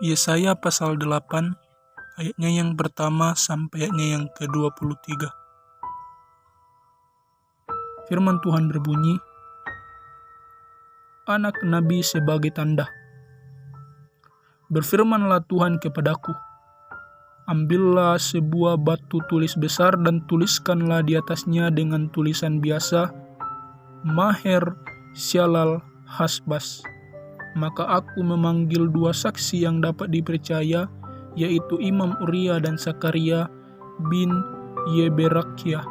Yesaya pasal 8, ayatnya yang pertama sampai ayatnya yang ke-23. Firman Tuhan berbunyi, anak nabi sebagai tanda. Berfirmanlah Tuhan kepadaku, ambillah sebuah batu tulis besar dan tuliskanlah di atasnya dengan tulisan biasa, Maher Syalal Hasbas. Maka aku memanggil dua saksi yang dapat dipercaya, yaitu Imam Uria dan Sakaria bin Yeberakyah.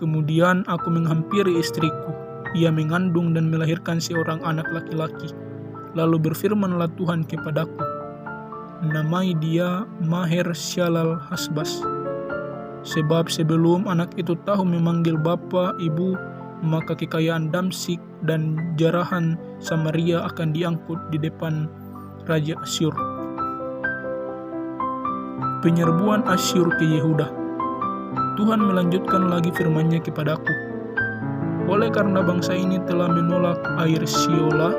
Kemudian aku menghampiri istriku. Ia mengandung dan melahirkan seorang anak laki-laki. Lalu berfirmanlah Tuhan kepadaku, namai dia Maher Syalal Hasbas. Sebab sebelum anak itu tahu memanggil bapa, ibu, maka kekayaan Damsyik dan jarahan Samaria akan diangkut di depan Raja Asyur. Penyerbuan Asyur ke Yehuda. Tuhan melanjutkan lagi firman-Nya kepadaku. Oleh karena bangsa ini telah menolak air Siola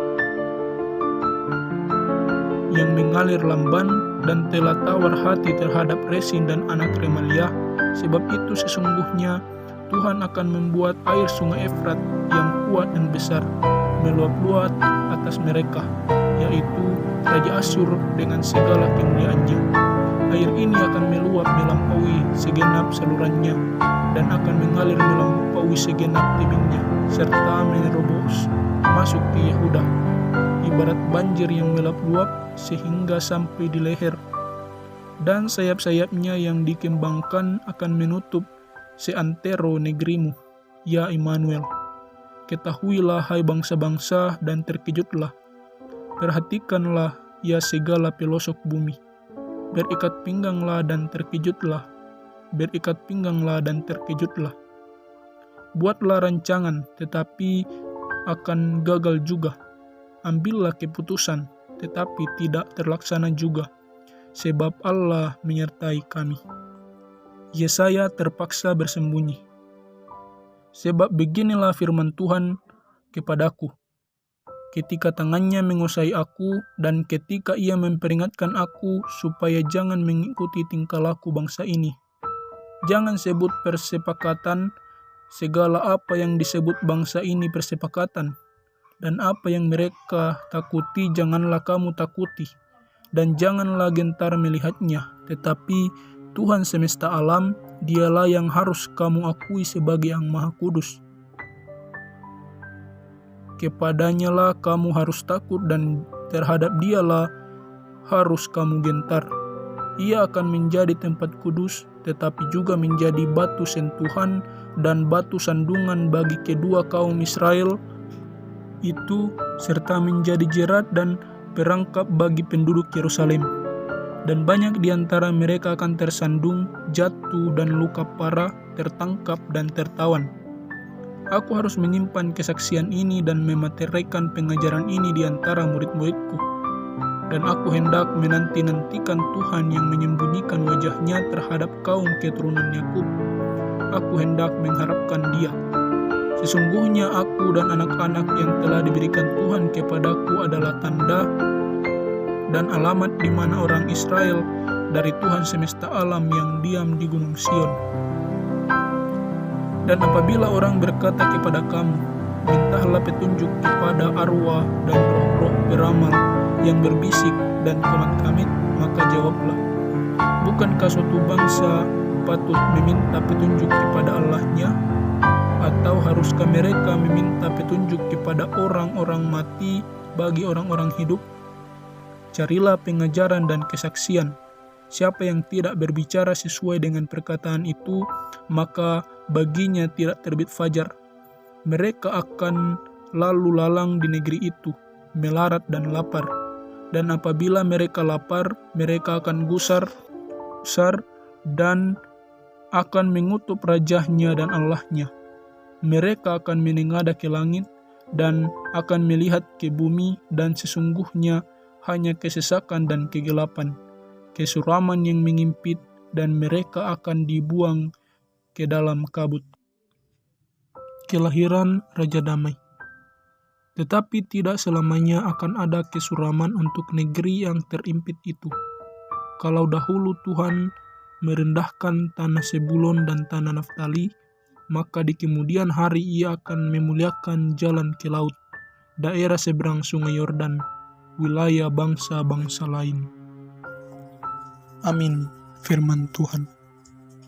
yang mengalir lamban dan telah tawar hati terhadap Resin dan anak Remalia, sebab itu sesungguhnya Tuhan akan membuat air sungai Efrat yang kuat dan besar meluap-luap atas mereka, yaitu Raja Asyur dengan segala kemuliaannya. Air ini akan meluap melampaui segenap salurannya dan akan mengalir melampaui segenap tebingnya, serta menerobos masuk ke Yehuda, ibarat banjir yang meluap-luap sehingga sampai di leher, dan sayap-sayapnya yang dikembangkan akan menutup seantero negerimu, ya Immanuel. Ketahuilah hai bangsa-bangsa dan terkejutlah. Perhatikanlah ya segala pelosok bumi. Berikat pingganglah dan terkejutlah. Berikat pingganglah dan terkejutlah. Buatlah rancangan tetapi akan gagal juga. Ambillah keputusan tetapi tidak terlaksana juga. Sebab Allah menyertai kami. Yesaya terpaksa bersembunyi. Sebab beginilah firman Tuhan kepadaku. Ketika tangannya menguasai aku dan ketika ia memperingatkan aku supaya jangan mengikuti tingkah laku bangsa ini. Jangan sebut persepakatan, segala apa yang disebut bangsa ini persepakatan. Dan apa yang mereka takuti janganlah kamu takuti. Dan janganlah gentar melihatnya, tetapi Tuhan semesta alam, dialah yang harus kamu akui sebagai yang maha kudus. Kepadanya lah kamu harus takut dan terhadap dialah harus kamu gentar. Ia akan menjadi tempat kudus, tetapi juga menjadi batu sentuhan dan batu sandungan bagi kedua kaum Israel itu, serta menjadi jerat dan perangkap bagi penduduk Yerusalem. Dan banyak di antara mereka akan tersandung, jatuh dan luka parah, tertangkap dan tertawan. Aku harus menyimpan kesaksian ini dan memateraikan pengajaran ini di antara murid-muridku. Dan aku hendak menanti-nantikan Tuhan yang menyembunyikan wajahnya terhadap kaum keturunan Yakub. Aku hendak mengharapkan Dia. Sesungguhnya aku dan anak-anak yang telah diberikan Tuhan kepadaku adalah tanda dan alamat di mana orang Israel dari Tuhan semesta alam yang diam di gunung Sion. Dan apabila orang berkata kepada kamu, mintalah petunjuk kepada arwah dan roh-roh beramal yang berbisik dan komat-kamit, maka jawablah, bukankah suatu bangsa patut meminta petunjuk kepada Allahnya? Atau haruskah mereka meminta petunjuk kepada orang-orang mati bagi orang-orang hidup? Carilah pengajaran dan kesaksian. Siapa yang tidak berbicara sesuai dengan perkataan itu, maka baginya tidak terbit fajar. Mereka akan lalu lalang di negeri itu, melarat dan lapar. Dan apabila mereka lapar, mereka akan gusar dan akan mengutuk rajanya dan Allahnya. Mereka akan menengadah ke langit dan akan melihat ke bumi, dan sesungguhnya hanya kesesakan dan kegelapan, kesuraman yang mengimpit, dan mereka akan dibuang ke dalam kabut. Kelahiran Raja Damai. Tetapi tidak selamanya akan ada kesuraman untuk negeri yang terimpit itu. Kalau dahulu Tuhan merendahkan tanah Sebulon dan tanah Naftali, maka di kemudian hari Ia akan memuliakan jalan ke laut, daerah seberang sungai Yordan, wilayah bangsa-bangsa lain. Amin. Firman Tuhan.